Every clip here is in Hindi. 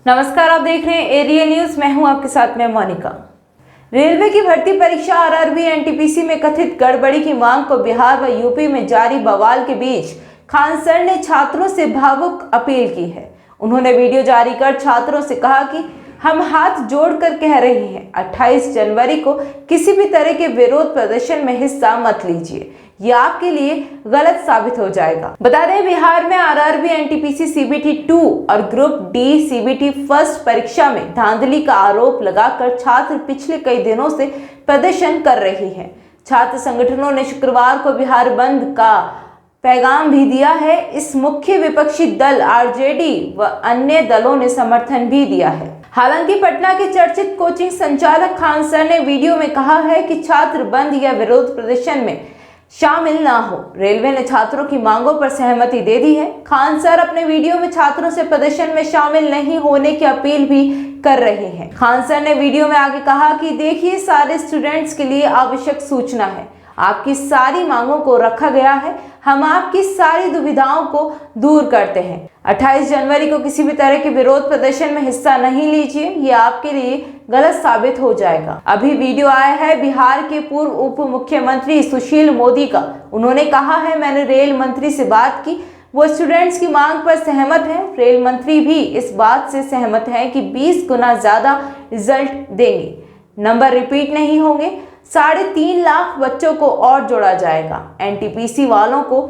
नमस्कार, आप देख रहे हैं एरियल न्यूज। मैं हूं आपके साथ में मोनिका। रेलवे की भर्ती परीक्षा आरआरबी एनटीपीसी में कथित गड़बड़ी की मांग को बिहार व यूपी में जारी बवाल के बीच खान सर ने छात्रों से भावुक अपील की है। उन्होंने वीडियो जारी कर छात्रों से कहा कि हम हाथ जोड़कर कह रहे हैं, 28 जनवरी को किसी भी तरह के विरोध प्रदर्शन में हिस्सा मत लीजिए, ये आपके लिए गलत साबित हो जाएगा। बता दें, बिहार में आरआरबी एनटीपीसी सीबीटी 2 और ग्रुप डी सीबीटी फर्स्ट परीक्षा में धांधली का आरोप लगाकर छात्र पिछले कई दिनों से प्रदर्शन कर रहे हैं। छात्र संगठनों ने शुक्रवार को बिहार बंद का पैगाम भी दिया है। इस मुख्य विपक्षी दल आरजेडी व अन्य दलों ने समर्थन भी दिया है। हालांकि पटना के चर्चित कोचिंग संचालक खान सर ने वीडियो में कहा है कि छात्र बंद या विरोध प्रदर्शन में शामिल ना हो। रेलवे ने छात्रों की मांगों पर सहमति दे दी है। खान सर अपने वीडियो में छात्रों से प्रदर्शन में शामिल नहीं होने की अपील भी कर रहे हैं। खान सर ने वीडियो में आगे कहा कि देखिए, सारे स्टूडेंट्स के लिए आवश्यक सूचना है, आपकी सारी मांगों को रखा गया है, हम आपकी सारी दुविधाओं को दूर करते हैं। 28 जनवरी को किसी भी तरह के विरोध प्रदर्शन में हिस्सा नहीं लीजिए, ये आपके लिए गलत साबित हो जाएगा। अभी वीडियो आया है बिहार के पूर्व उप मुख्यमंत्री सुशील मोदी का। उन्होंने कहा है, मैंने रेल मंत्री से बात की, वो स्टूडेंट्स की मांग पर सहमत है। रेल मंत्री भी इस बात से सहमत है कि 20 गुना ज्यादा रिजल्ट देंगे, नंबर रिपीट नहीं होंगे, 3.5 लाख बच्चों को और जोड़ा जाएगा। एनटीपीसी वालों को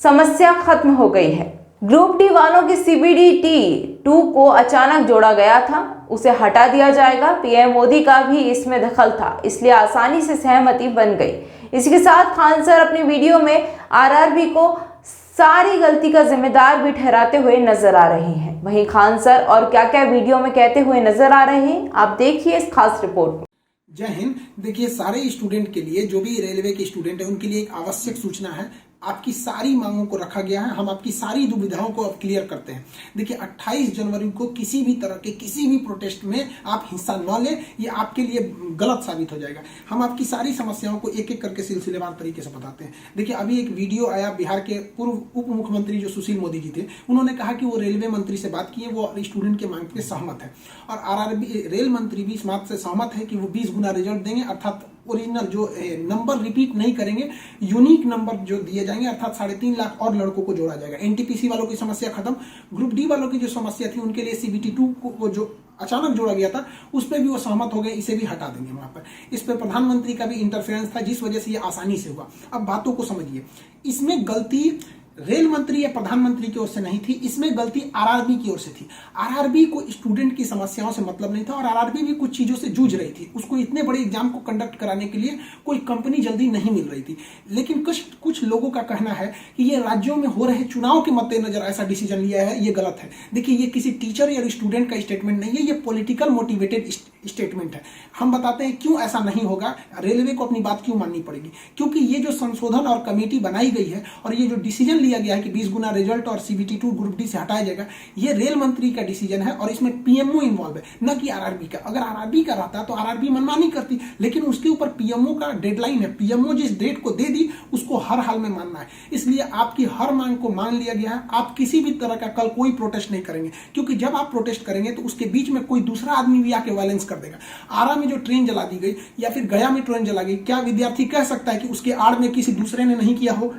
समस्या खत्म हो गई है। ग्रुप डी वालों की सीबीटी 2 को अचानक जोड़ा गया था, उसे हटा दिया जाएगा। पीएम मोदी का भी इसमें दखल था, इसलिए आसानी से सहमति बन गई। इसके साथ खान सर अपनी वीडियो में आरआरबी को सारी गलती का जिम्मेदार भी ठहराते हुए नजर आ रहे हैं। वहीं खान सर और क्या क्या वीडियो में कहते हुए नजर आ रहे हैं, आप देखिए इस खास रिपोर्ट में। जय हिंद। देखिए, सारे स्टूडेंट के लिए, जो भी रेलवे के स्टूडेंट है, उनके लिए एक आवश्यक सूचना है। आपकी सारी मांगों को रखा गया है, हम आपकी सारी दुविधाओं को अब क्लियर करते हैं। देखिए, 28 जनवरी को किसी भी तरह के किसी भी प्रोटेस्ट में आप हिस्सा न लें, ये आपके लिए गलत साबित हो जाएगा। हम आपकी सारी समस्याओं को एक एक करके सिलसिलेवार तरीके से बताते हैं। देखिए, अभी एक वीडियो आया बिहार के पूर्व उप मुख्यमंत्री जो सुशील मोदी जी थे, उन्होंने कहा कि वो रेलवे मंत्री से बात की है, वो स्टूडेंट के मांग पे सहमत है और आरआरबी रेल मंत्री भी इस बात से सहमत है कि वो 20 गुना रिजल्ट देंगे, अर्थात ओरिजिनल जो नंबर रिपीट नहीं करेंगे, यूनिक नंबर जो दिए जाएंगे, अर्थात 3.5 लाख और लड़कों को जोड़ा जाएगा। एनटीपीसी वालों की समस्या खत्म। ग्रुप डी वालों की जो समस्या थी, उनके लिए सीबीटी 2 को जो अचानक जोड़ा गया था, उस पर भी वो सहमत हो गए, इसे भी हटा देंगे वहां पर। इस पर प्रधानमंत्री का भी इंटरफेरेंस था, जिस वजह से ये आसानी से हुआ। अब बातों को समझिए, इसमें गलती रेल मंत्री या प्रधानमंत्री की ओर से नहीं थी, इसमें गलती आरआरबी की ओर से थी। आरआरबी को स्टूडेंट की समस्याओं से मतलब नहीं था और आरआरबी भी कुछ चीजों से जूझ रही थी। उसको इतने बड़े एग्जाम को कंडक्ट कराने के लिए कोई कंपनी जल्दी नहीं मिल रही थी। लेकिन कुछ लोगों का कहना है कि ये राज्यों में हो रहे चुनाव के मद्देनजर ऐसा डिसीजन लिया है, ये गलत है। देखिए, ये किसी टीचर या स्टूडेंट का स्टेटमेंट नहीं है, ये पॉलिटिकल मोटिवेटेड स्टेटमेंट है। हम बताते हैं क्यों ऐसा नहीं होगा, रेलवे को अपनी बात क्यों माननी पड़ेगी। क्योंकि ये जो संशोधन और कमेटी बनाई गई है और ये जो डिसीजन लिया गया है कि 20 गुना रिजल्ट और सीबीटी 2 ग्रुप डी से हटाया जाएगा, ये रेल मंत्री का डिसीजन है और इसमें पीएमओ इन्वॉल्व है, न कि आरआरबी का। अगर आरआरबी का रहता तो आरआरबी मनमानी करती, लेकिन उसके ऊपर पीएमओ का डेडलाइन है। पीएमओ जिस डेट को दे दी, उसको हर हाल में मानना है। इसलिए आपकी हर मांग को मान लिया गया है। आप किसी भी तरह का कल कोई प्रोटेस्ट नहीं करेंगे, क्योंकि जब आप प्रोटेस्ट करेंगे तो उसके बीच में कोई दूसरा आदमी भी आके वायलेंस कर देगा। आरा में जो ट्रेन जला दी गई या फिर गया में ट्रेन जला गई, क्या विद्यार्थी कह सकता है कि उसके आड़ में किसी दूसरे ने नहीं किया हो?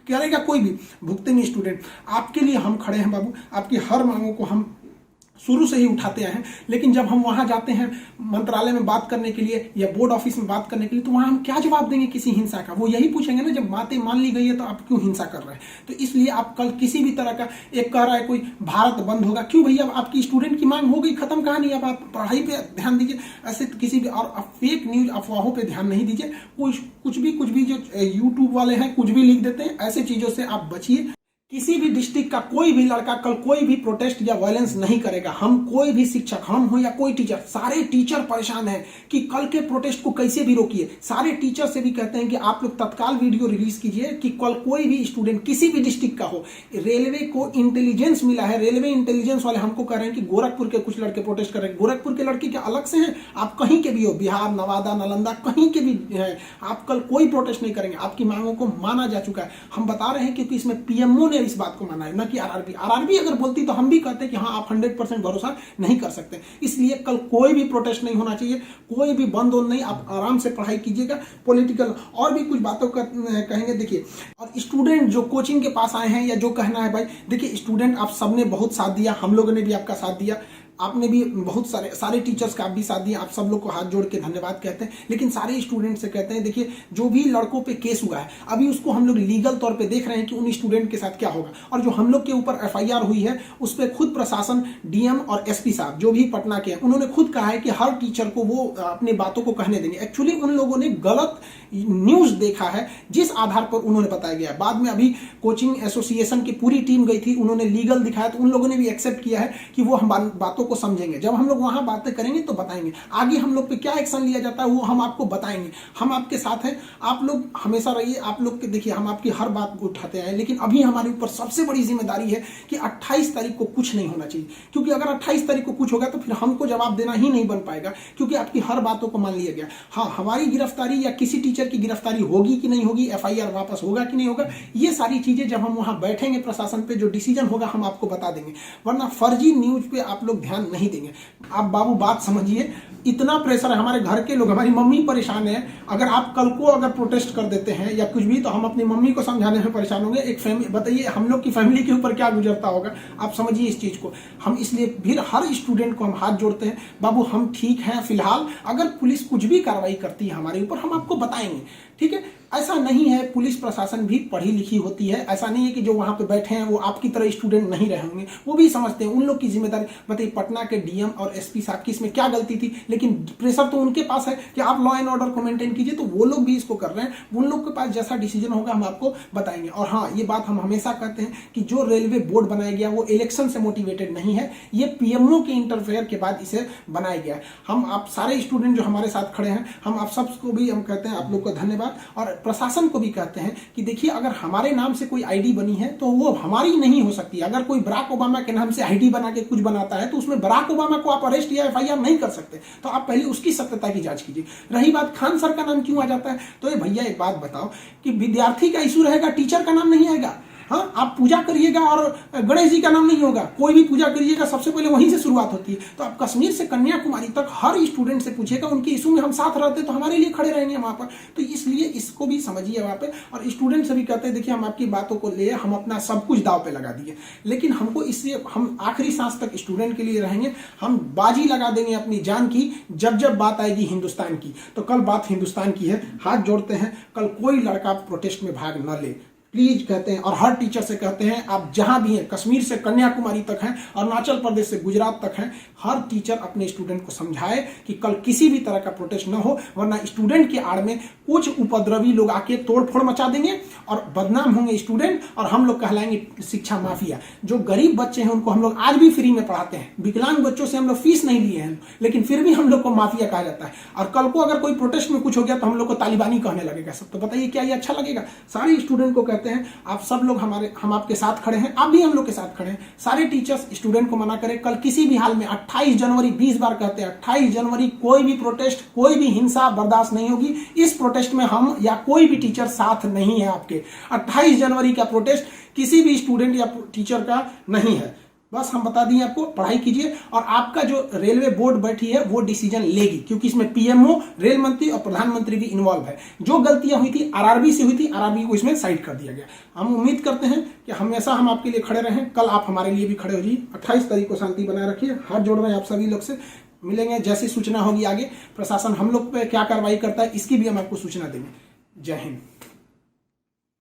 करेगा कोई भी, भुगतेंगे स्टूडेंट। आपके लिए हम खड़े हैं बाबू, आपकी हर मांगों को हम शुरू से ही उठाते आए हैं। लेकिन जब हम वहां जाते हैं मंत्रालय में बात करने के लिए या बोर्ड ऑफिस में बात करने के लिए, तो वहां हम क्या जवाब देंगे किसी हिंसा का? वो यही पूछेंगे ना, जब बातें मान ली गई है तो आप क्यों हिंसा कर रहे हैं? तो इसलिए आप कल किसी भी तरह का, एक कह रहा है कोई भारत बंद होगा, क्यों भैया? आपकी स्टूडेंट की मांग हो गई, खत्म कहानी। अब आप पढ़ाई पे ध्यान दीजिए, ऐसे किसी भी और फेक न्यूज अफवाहों पे ध्यान नहीं दीजिए। कुछ भी जो यूट्यूब वाले हैं कुछ भी लिख देते हैं, ऐसे चीजों से आप बचिए। किसी भी डिस्ट्रिक्ट का कोई भी लड़का कल कोई भी प्रोटेस्ट या वायलेंस नहीं करेगा। हम कोई भी शिक्षक, हम हो या कोई टीचर, सारे टीचर परेशान हैं कि कल के प्रोटेस्ट को कैसे भी रोकिए। सारे टीचर से भी कहते हैं कि आप लोग तत्काल वीडियो रिलीज कीजिए कि कल कोई भी स्टूडेंट किसी भी डिस्ट्रिक्ट का हो। रेलवे को इंटेलिजेंस मिला है, रेलवे इंटेलिजेंस वाले हमको कह रहे हैं कि गोरखपुर के कुछ लड़के प्रोटेस्ट कर रहे हैं। गोरखपुर के लड़के क्या अलग से हैं? आप कहीं के भी हो, बिहार, नवादा, नालंदा, कहीं के भी हैं, आप कल कोई प्रोटेस्ट नहीं करेंगे। आपकी मांगों को माना जा चुका है। हम बता रहे हैं क्योंकि इसमें पीएमओ ने इस बात को माना है, न कि आरआरबी। आरआरबी अगर बोलती तो हम भी कहते कि हाँ आप 100% भरोसा नहीं कर सकते। इसलिए कल कोई भी प्रोटेस्ट नहीं होना चाहिए, कोई भी बंद नहीं, आप आराम से पढ़ाई कीजिएगा। पॉलिटिकल और भी कुछ बातों का कहेंगे। देखिए, और स्टूडेंट जो कोचिंग के पास आए हैं या जो कहना है भाई, देखिए स्टूडेंट आप सबने बहुत साथ दिया, हम लोगों ने भी आपका साथ दिया, आपने भी बहुत सारे टीचर्स का आप भी साथ दिया, आप सब लोग को हाथ जोड़ के धन्यवाद कहते हैं। लेकिन सारे स्टूडेंट से कहते हैं, देखिए जो भी लड़कों पे केस हुआ है अभी उसको हम लोग लीगल तौर पे देख रहे हैं कि उन स्टूडेंट के साथ क्या होगा। और जो हम लोग के ऊपर एफआईआर हुई है उस पर खुद प्रशासन, डीएम और एसपी साहब जो भी पटना के हैं, उन्होंने खुद कहा है कि हर टीचर को वो अपनी बातों को कहने देंगे। एक्चुअली उन लोगों ने गलत न्यूज देखा है जिस आधार पर उन्होंने बताया गया है। बाद में अभी कोचिंग एसोसिएशन की पूरी टीम गई थी, उन्होंने लीगल दिखाया तो उन लोगों ने भी एक्सेप्ट किया है कि वो हम बातों को समझेंगे। जब हम लोग वहां बातें करेंगे तो बताएंगे, आगे हम लोग पे क्या एक्शन लिया जाता है वो हम आपको बताएंगे। हम आपके साथ हैं, आप लोग हमेशा रहिए। आप लोग के देखिए हम आपकी हर बात को उठाते हैं, लेकिन अभी हमारे ऊपर सबसे बड़ी जिम्मेदारी है कि 28 तारीख को कुछ नहीं होना चाहिए, क्योंकि अगर 28 तारीख को कुछ होगा तो फिर हमको जवाब देना ही नहीं बन पाएगा, क्योंकि आपकी हर बातों को मान लिया गया। हाँ, हमारी गिरफ्तारी या किसी टीचर की गिरफ्तारी होगी कि नहीं होगी, एफआईआर वापस होगा कि नहीं होगा, ये सारी चीजें जब हम वहां बैठेंगे प्रशासन पे जो डिसीजन होगा हम आपको बता देंगे। वरना फर्जी न्यूज पे आप लोग ध्यान नहीं देंगे। आप बाबू बात समझिए, इतना प्रेशर है, हमारे घर के लोग, हमारी मम्मी परेशान है। अगर आप कल को अगर प्रोटेस्ट कर देते हैं या कुछ भी, तो हम अपनी मम्मी को समझाने में परेशान होंगे। एक फैमिली, बताइए हम लोग की फैमिली के ऊपर क्या गुजरता होगा, आप समझिए इस चीज को। हम इसलिए फिर हर स्टूडेंट को हम हाथ जोड़ते हैं, बाबू हम ठीक हैं फिलहाल, अगर पुलिस कुछ भी कार्रवाई करती है हमारे ऊपर हम आपको बताएंगे, ठीक है। ऐसा नहीं है, पुलिस प्रशासन भी पढ़ी लिखी होती है। ऐसा नहीं है कि जो वहां पे बैठे हैं वो आपकी तरह स्टूडेंट नहीं रहे होंगे, वो भी समझते हैं, उन लोग की जिम्मेदारी। बताइए पटना के डीएम और एसपी साहब की इसमें क्या गलती थी, लेकिन प्रेशर तो उनके पास है कि आप लॉ एंड ऑर्डर को मेंटेन कीजिए, तो वो लोग भी इसको कर रहे हैं। उन लोग के पास जैसा डिसीजन होगा हम आपको बताएंगे। और हाँ, ये बात हम हमेशा कहते हैं कि जो रेलवे बोर्ड बनाया गया वो इलेक्शन से मोटिवेटेड नहीं है, ये पीएमओ के इंटरफेयर के बाद इसे बनाया गया। हम आप सारे स्टूडेंट जो हमारे साथ खड़े हैं, हम आप सबको भी हम कहते हैं आप लोग को धन्यवाद, और प्रशासन को भी कहते हैं कि देखिए अगर हमारे नाम से कोई आईडी बनी है तो वो हमारी नहीं हो सकती। अगर कोई बराक ओबामा के नाम से आईडी बना के कुछ बनाता है तो उसमें बराक ओबामा को आप अरेस्ट या एफआईआर नहीं कर सकते, तो आप पहले उसकी सत्यता की जांच कीजिए। रही बात खान सर का नाम क्यों आ जाता है, तो ये भैया एक बात बताओ कि विद्यार्थी का इशू रहेगा, टीचर का नाम नहीं आएगा। हाँ, आप पूजा करिएगा और गणेश जी का नाम नहीं होगा, कोई भी पूजा करिएगा सबसे पहले वहीं से शुरुआत होती है। तो आप कश्मीर से कन्याकुमारी तक हर स्टूडेंट से पूछिएगा, उनके इशू में हम साथ रहते तो हमारे लिए खड़े रहेंगे वहां पर। तो इसलिए इसको भी समझिए वहां पे। और स्टूडेंट से भी कहते हैं देखिए हम आपकी बातों को ले, हम अपना सब कुछ दाव पे लगा दिए, लेकिन हमको इससे हम आखिरी सांस तक स्टूडेंट के लिए रहेंगे। हम बाजी लगा देंगे अपनी जान की, जब जब बात आएगी हिंदुस्तान की। तो कल बात हिंदुस्तान की है, हाथ जोड़ते हैं, कल कोई लड़का प्रोटेस्ट में भाग न ले प्लीज कहते हैं। और हर टीचर से कहते हैं, आप जहां भी हैं, कश्मीर से कन्याकुमारी तक हैं, अरुणाचल प्रदेश से गुजरात तक हैं, हर टीचर अपने स्टूडेंट को समझाए कि कल किसी भी तरह का प्रोटेस्ट न हो, वरना स्टूडेंट के आड़ में कुछ उपद्रवी लोग आके तोड़फोड़ मचा देंगे और बदनाम होंगे स्टूडेंट, और हम लोग कहलाएंगे शिक्षा माफिया। जो गरीब बच्चे हैं उनको हम लोग आज भी फ्री में पढ़ाते हैं, विकलांग बच्चों से हम लोग फीस नहीं लिए हैं, लेकिन फिर भी हम लोग को माफिया कहा जाता है। और कल को अगर कोई प्रोटेस्ट में कुछ हो गया तो हम लोग को तालिबानी कहने लगेगा सब। तो बताइए क्या ये अच्छा लगेगा? सारे स्टूडेंट को कहते हैं आप सब लोग हम आपके साथ खड़े हैं, आप भी हम लोग के साथ खड़े हैं। सारे टीचर्स स्टूडेंट को मना करें, कल किसी भी हाल में 28 जनवरी 20 बार कहते हैं 28 जनवरी कोई भी प्रोटेस्ट, कोई भी हिंसा बर्दाश्त नहीं होगी। इस प्रोटेस्ट में हम या कोई भी टीचर साथ नहीं है आपके। 28 जनवरी का प्रोटेस्ट किसी भी स्टूडेंट या टीचर का नहीं है। बस हम बता दिए आपको, पढ़ाई कीजिए और आपका जो रेलवे बोर्ड बैठी है वो डिसीजन लेगी, क्योंकि इसमें पीएमओ, रेल मंत्री और प्रधानमंत्री भी इन्वॉल्व है। जो गलतियां हुई थी आरआरबी से हुई थी, आरआरबी को इसमें साइड कर दिया गया। हम उम्मीद करते हैं कि हमेशा हम आपके लिए खड़े रहें, कल आप हमारे लिए भी खड़े हो जाइए। 28 तारीख को शांति बनाए रखिए। हाथ जोड़ रहे हैं आप सभी लोग से, मिलेंगे जैसी सूचना होगी आगे, प्रशासन हम लोग पे क्या कार्रवाई करता है इसकी भी हम आपको सूचना देंगे। जय हिंद।